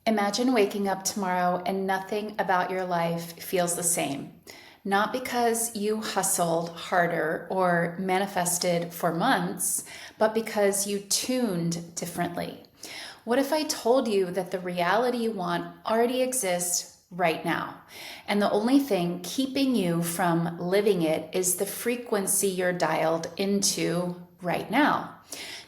Imagine waking up tomorrow and nothing about your life feels the same. Not because you hustled harder or manifested for months, but because you tuned differently. What if I told you that the reality you want already exists right now? And the only thing keeping you from living it is the frequency you're dialed into right now.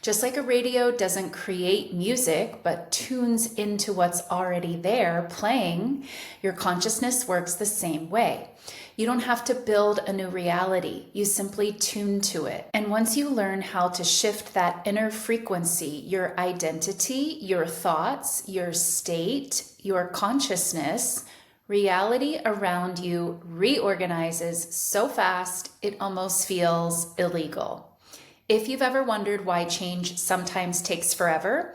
Just like a radio doesn't create music, but tunes into what's already there playing, your consciousness works the same way. You don't have to build a new reality. You simply tune to it. And once you learn how to shift that inner frequency, your identity, your thoughts, your state, your consciousness, reality around you reorganizes so fast it almost feels illegal. If you've ever wondered why change sometimes takes forever,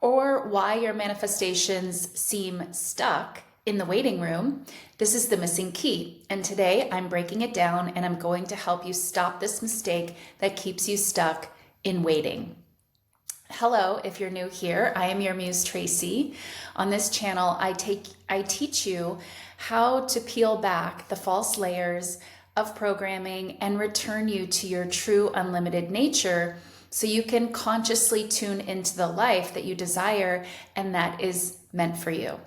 or why your manifestations seem stuck in the waiting room, this is the missing key. And today I'm breaking it down and I'm going to help you stop this mistake that keeps you stuck in waiting. Hello, if you're new here, I am your muse Traci. On this channel, I teach you how to peel back the false layers of programming and return you to your true unlimited nature so you can consciously tune into the life that you desire and that is meant for you.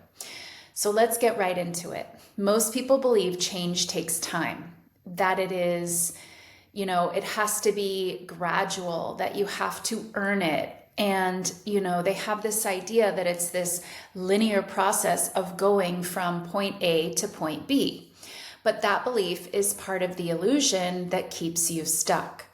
So let's get right into it. Most people believe change takes time, that it is, it has to be gradual, that you have to earn it. And, they have this idea that it's this linear process of going from point A to point B. But that belief is part of the illusion that keeps you stuck.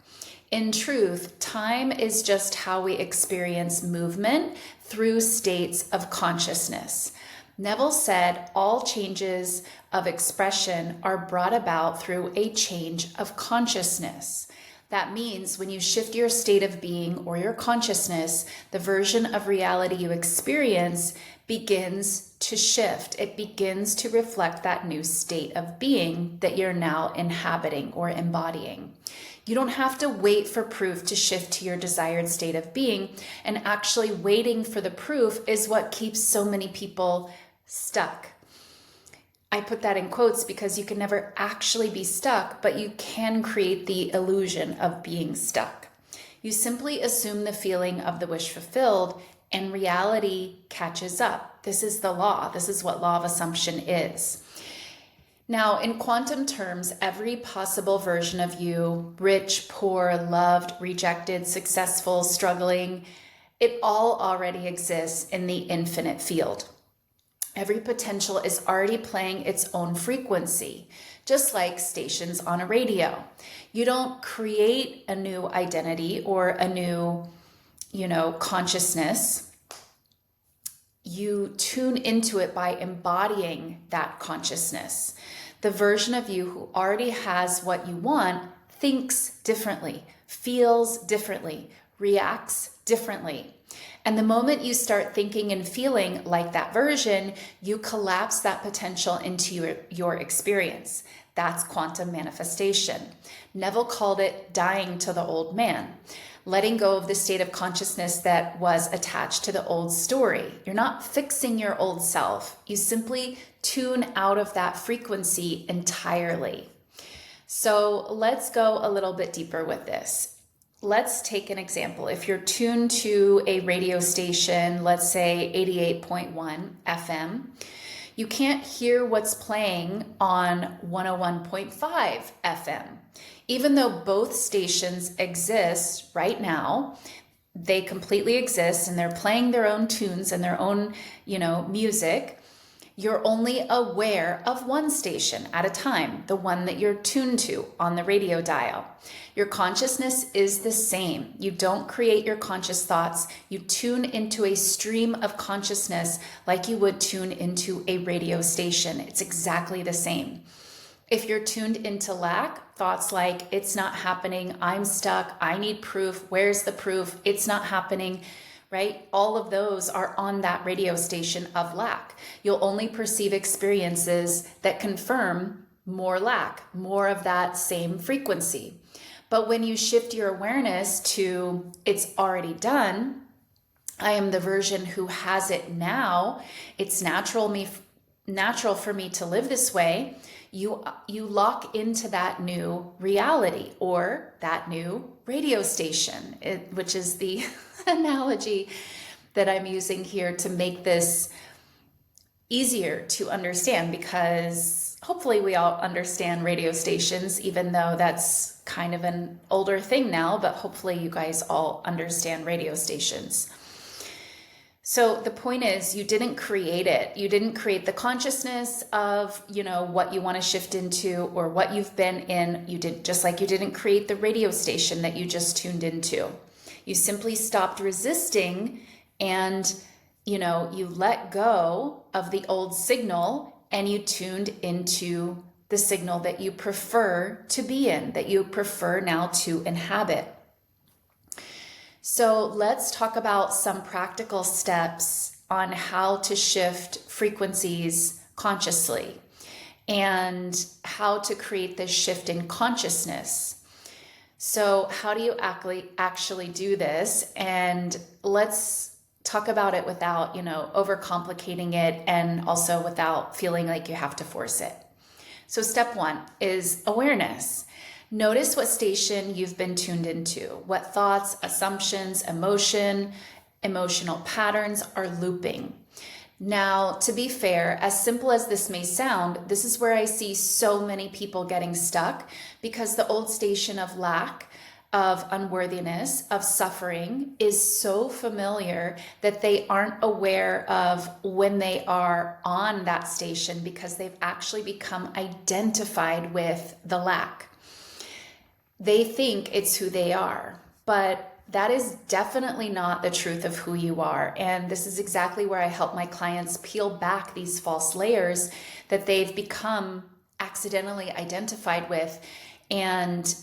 In truth, time is just how we experience movement through states of consciousness. Neville said all changes of expression are brought about through a change of consciousness. That means when you shift your state of being or your consciousness, the version of reality you experience begins to shift. It begins to reflect that new state of being that you're now inhabiting or embodying. You don't have to wait for proof to shift to your desired state of being, and actually waiting for the proof is what keeps so many people stuck. I put that in quotes because you can never actually be stuck, but you can create the illusion of being stuck. You simply assume the feeling of the wish fulfilled and reality catches up. This is the law. This is what law of assumption is. Now, in quantum terms, every possible version of you, rich, poor, loved, rejected, successful, struggling, it all already exists in the infinite field. Every potential is already playing its own frequency, just like stations on a radio. You don't create a new identity or a new, consciousness. You tune into it by embodying that consciousness. The version of you who already has what you want thinks differently, feels differently, reacts differently. And the moment you start thinking and feeling like that version, you collapse that potential into your experience. That's quantum manifestation. Neville called it dying to the old man, letting go of the state of consciousness that was attached to the old story. You're not fixing your old self. You simply tune out of that frequency entirely. So let's go a little bit deeper with this. Let's take an example. If you're tuned to a radio station, let's say 88.1 FM, you can't hear what's playing on 101.5 FM. Even though both stations exist right now, they completely exist and they're playing their own tunes and their own, music. You're only aware of one station at a time, the one that you're tuned to on the radio dial. Your consciousness is the same. You don't create your conscious thoughts. You tune into a stream of consciousness like you would tune into a radio station. It's exactly the same. If you're tuned into lack, thoughts like, it's not happening, I'm stuck, I need proof, where's the proof, it's not happening, right? All of those are on that radio station of lack. You'll only perceive experiences that confirm more lack, more of that same frequency. But when you shift your awareness to it's already done, I am the version who has it now. It's natural for me to live this way. You lock into that new reality or that new radio station, which is the analogy that I'm using here to make this easier to understand, because hopefully we all understand radio stations, even though that's kind of an older thing now, but hopefully you guys all understand radio stations. So the point is, you didn't create it. You didn't create the consciousness of, what you want to shift into or what you've been in. You did, just like you didn't create the radio station that you just tuned into. You simply stopped resisting and, you let go of the old signal and you tuned into the signal that you prefer to be in, that you prefer now to inhabit. So let's talk about some practical steps on how to shift frequencies consciously and how to create this shift in consciousness. So how do you actually do this? And let's talk about it without, overcomplicating it, and also without feeling like you have to force it. So step one is awareness. Notice what station you've been tuned into, what thoughts, assumptions, emotional patterns are looping. Now, to be fair, as simple as this may sound, this is where I see so many people getting stuck, because the old station of lack, of unworthiness, of suffering is so familiar that they aren't aware of when they are on that station, because they've actually become identified with the lack. They think it's who they are, but that is definitely not the truth of who you are. And this is exactly where I help my clients peel back these false layers that they've become accidentally identified with. And,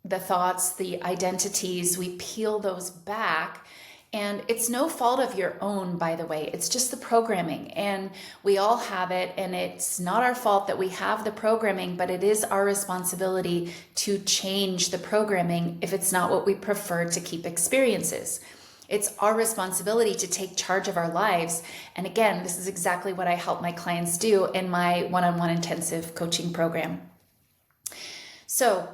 the thoughts, the identities, we peel those back. And it's no fault of your own, by the way. It's just the programming, and we all have it, and it's not our fault that we have the programming, but it is our responsibility to change the programming if it's not what we prefer to keep experiences. It's our responsibility to take charge of our lives. And again, this is exactly what I help my clients do in my one-on-one intensive coaching program. So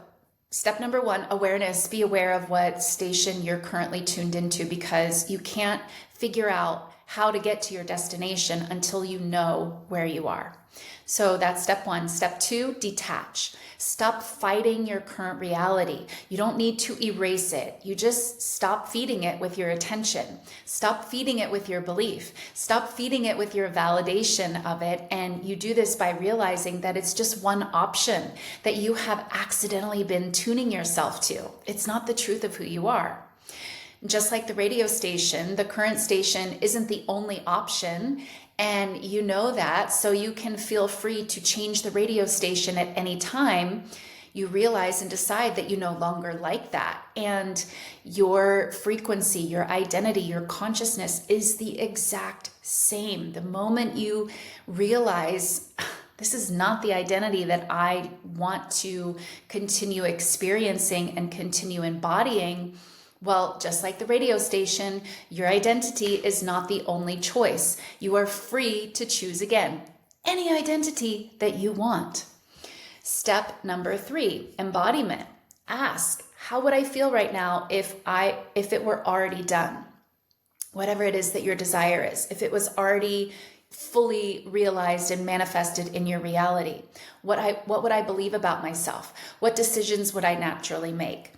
step number one, awareness. Be aware of what station you're currently tuned into, because you can't figure out how to get to your destination until you know where you are. So that's step one. Step two, detach. Stop fighting your current reality. You don't need to erase it. You just stop feeding it with your attention. Stop feeding it with your belief. Stop feeding it with your validation of it. And you do this by realizing that it's just one option that you have accidentally been tuning yourself to. It's not the truth of who you are. Just like the radio station, the current station isn't the only option, and you know that, so you can feel free to change the radio station at any time you realize and decide that you no longer like that. And your frequency, your identity, your consciousness is the exact same. The moment you realize, this is not the identity that I want to continue experiencing and continue embodying, well, just like the radio station, your identity is not the only choice. You are free to choose again, any identity that you want. Step number three, embodiment. Ask, how would I feel right now if it were already done? Whatever it is that your desire is, if it was already fully realized and manifested in your reality, what would I believe about myself? What decisions would I naturally make?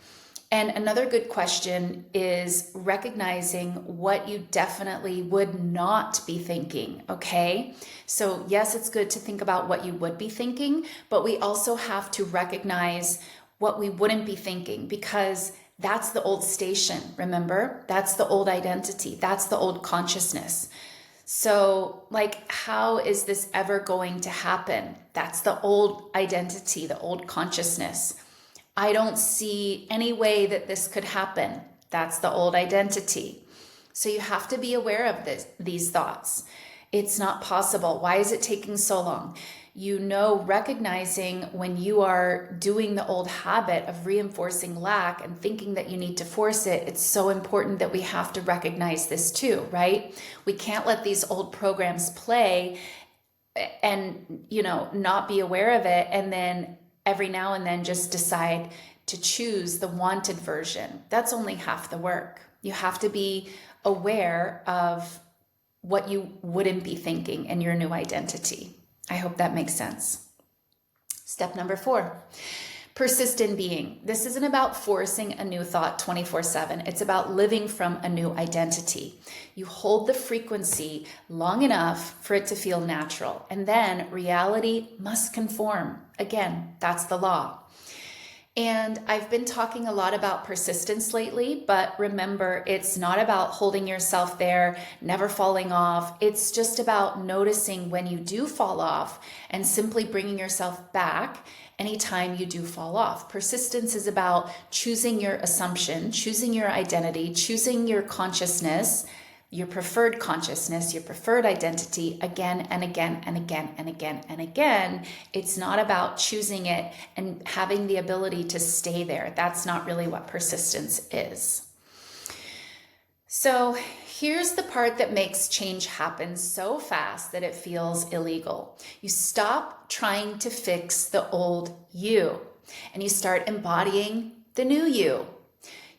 And another good question is recognizing what you definitely would not be thinking, okay? So yes, it's good to think about what you would be thinking, but we also have to recognize what we wouldn't be thinking, because that's the old station, remember? That's the old identity. That's the old consciousness. So how is this ever going to happen? That's the old identity, the old consciousness. I don't see any way that this could happen. That's the old identity. So you have to be aware of these thoughts. It's not possible. Why is it taking so long? Recognizing when you are doing the old habit of reinforcing lack and thinking that you need to force it, it's so important that we have to recognize this too, right? We can't let these old programs play and, not be aware of it. And then every now and then just decide to choose the wanted version. That's only half the work. You have to be aware of what you wouldn't be thinking in your new identity. I hope that makes sense. Step number 4, persist in being. This isn't about forcing a new thought 24/7. It's about living from a new identity. You hold the frequency long enough for it to feel natural, and then reality must conform. Again, that's the law. And I've been talking a lot about persistence lately, but remember, it's not about holding yourself there, never falling off. It's just about noticing when you do fall off and simply bringing yourself back anytime you do fall off. Persistence is about choosing your assumption, choosing your identity, choosing your consciousness, your preferred consciousness, your preferred identity again and again and again and again and again. It's not about choosing it and having the ability to stay there. That's not really what persistence is. So here's the part that makes change happen so fast that it feels illegal. You stop trying to fix the old you and you start embodying the new you.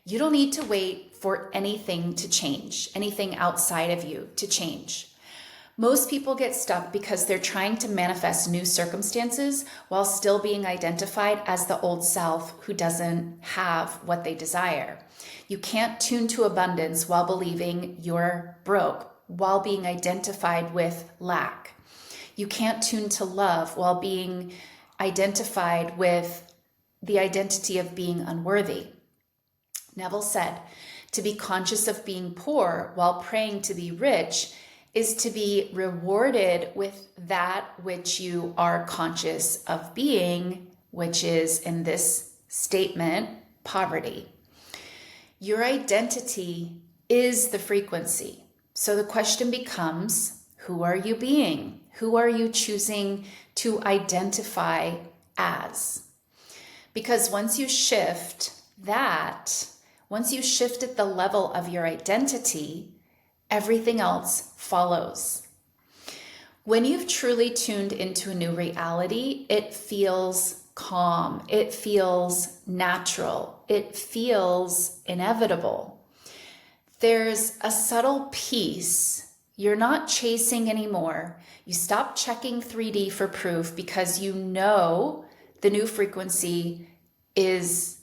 You don't need to wait for anything to change, anything outside of you to change. Most people get stuck because they're trying to manifest new circumstances while still being identified as the old self who doesn't have what they desire. You can't tune to abundance while believing you're broke, while being identified with lack. You can't tune to love while being identified with the identity of being unworthy. Neville said, to be conscious of being poor while praying to be rich is to be rewarded with that which you are conscious of being, which is, in this statement, poverty. Your identity is the frequency. So the question becomes, who are you being? Who are you choosing to identify as? Because once you shift at the level of your identity, everything else follows. When you've truly tuned into a new reality, it feels calm. It feels natural. It feels inevitable. There's a subtle peace. You're not chasing anymore. You stop checking 3D for proof because you know the new frequency is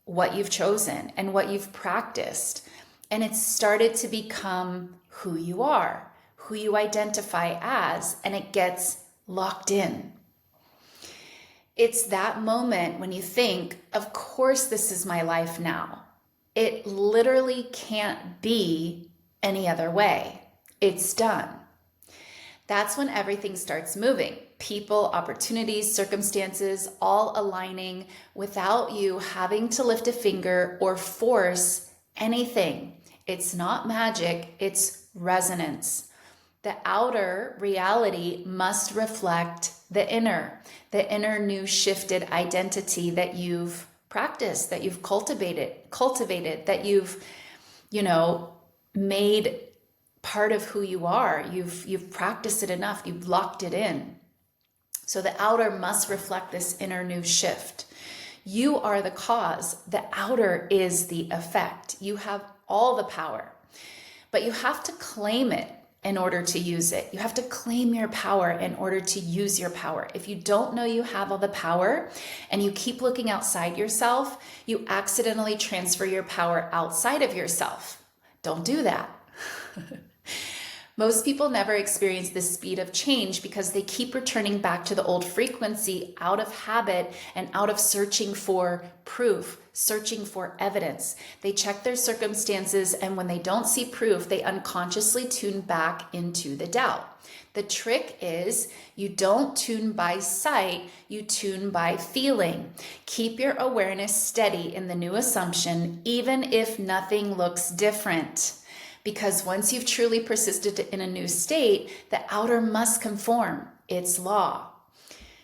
what you've chosen and what you've practiced. And it's started to become who you are, who you identify as, and it gets locked in. It's that moment when you think, of course, this is my life now. It literally can't be any other way. It's done. That's when everything starts moving. People, opportunities, circumstances, all aligning without you having to lift a finger or force anything. It's not magic, it's resonance. The outer reality must reflect the inner new shifted identity that you've practiced, that you've cultivated, that you've, made part of who you are. You've practiced it enough, you've locked it in. So the outer must reflect this inner new shift. You are the cause. The outer is the effect. You have all the power, but you have to claim it in order to use it. You have to claim your power in order to use your power. If you don't know you have all the power and you keep looking outside yourself, you accidentally transfer your power outside of yourself. Don't do that. Most people never experience the speed of change because they keep returning back to the old frequency out of habit and out of searching for proof, searching for evidence. They check their circumstances, and when they don't see proof, they unconsciously tune back into the doubt. The trick is you don't tune by sight, you tune by feeling. Keep your awareness steady in the new assumption, even if nothing looks different. because once you've truly persisted in a new state, the outer must conform. It's law.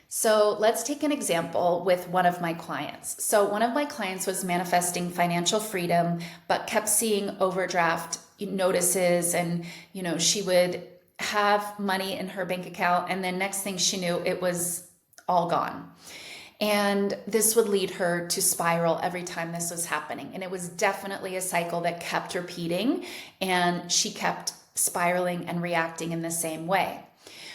So let's take an example with one of my clients. So one of my clients was manifesting financial freedom, but kept seeing overdraft notices, and she would have money in her bank account, and then next thing she knew, it was all gone. And this would lead her to spiral every time this was happening. And it was definitely a cycle that kept repeating, and she kept spiraling and reacting in the same way.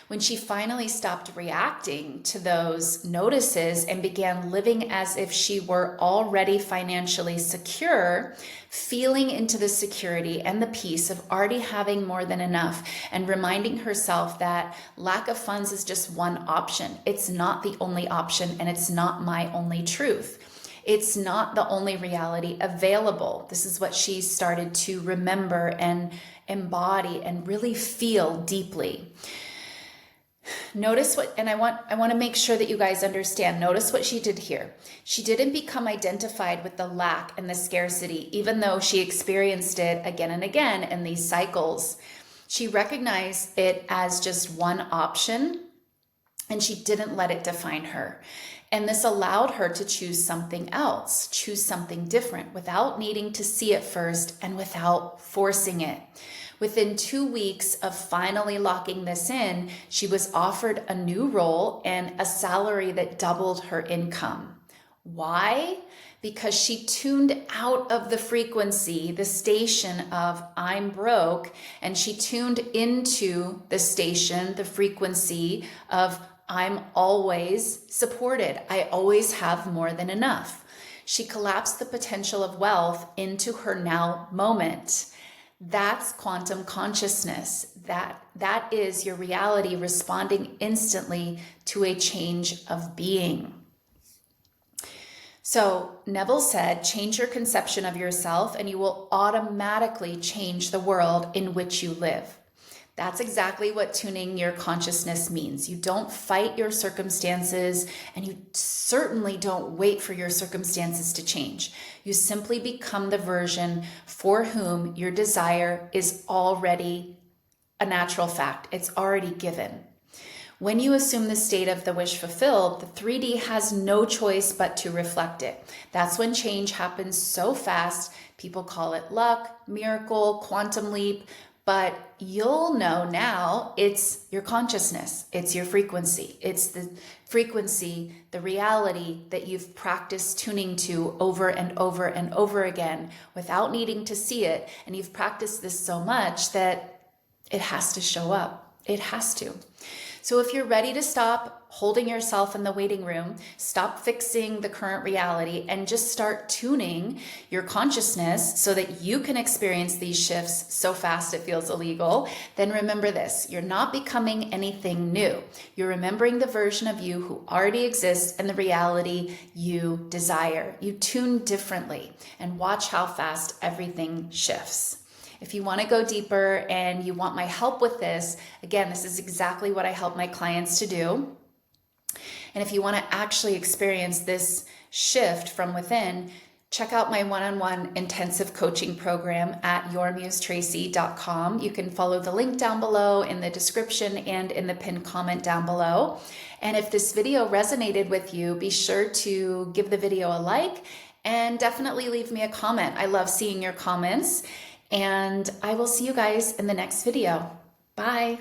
When she finally stopped reacting to those notices and began living as if she were already financially secure, feeling into the security and the peace of already having more than enough, and reminding herself that lack of funds is just one option. It's not the only option, and it's not my only truth. It's not the only reality available. This is what she started to remember and embody and really feel deeply. Notice what, and I want to make sure that you guys understand, notice what she did here. She didn't become identified with the lack and the scarcity, even though she experienced it again and again in these cycles. She recognized it as just one option, and she didn't let it define her. And this allowed her to choose something else, choose something different, without needing to see it first and without forcing it. Within 2 weeks of finally locking this in, she was offered a new role and a salary that doubled her income. Why? Because she tuned out of the frequency, the station of I'm broke, and she tuned into the station, the frequency of I'm always supported. I always have more than enough. She collapsed the potential of wealth into her now moment. That's quantum consciousness. That is your reality responding instantly to a change of being. So Neville said, change your conception of yourself and you will automatically change the world in which you live. That's exactly what tuning your consciousness means. You don't fight your circumstances, and you certainly don't wait for your circumstances to change. You simply become the version for whom your desire is already a natural fact. It's already given. When you assume the state of the wish fulfilled, the 3D has no choice but to reflect it. That's when change happens so fast. People call it luck, miracle, quantum leap. But you'll know now it's your consciousness, it's your frequency, it's the frequency, the reality that you've practiced tuning to over and over and over again without needing to see it. And you've practiced this so much that it has to show up. It has to. So if you're ready to stop holding yourself in the waiting room, stop fixing the current reality, and just start tuning your consciousness so that you can experience these shifts so fast it feels illegal, then remember this: you're not becoming anything new. You're remembering the version of you who already exists and the reality you desire. You tune differently, and watch how fast everything shifts. If you want to go deeper and you want my help with this, again, this is exactly what I help my clients to do. And if you want to actually experience this shift from within, check out my one-on-one intensive coaching program at yourmusetraci.com. You can follow the link down below in the description and in the pinned comment down below. And if this video resonated with you, be sure to give the video a like and definitely leave me a comment. I love seeing your comments. And I will see you guys in the next video. Bye.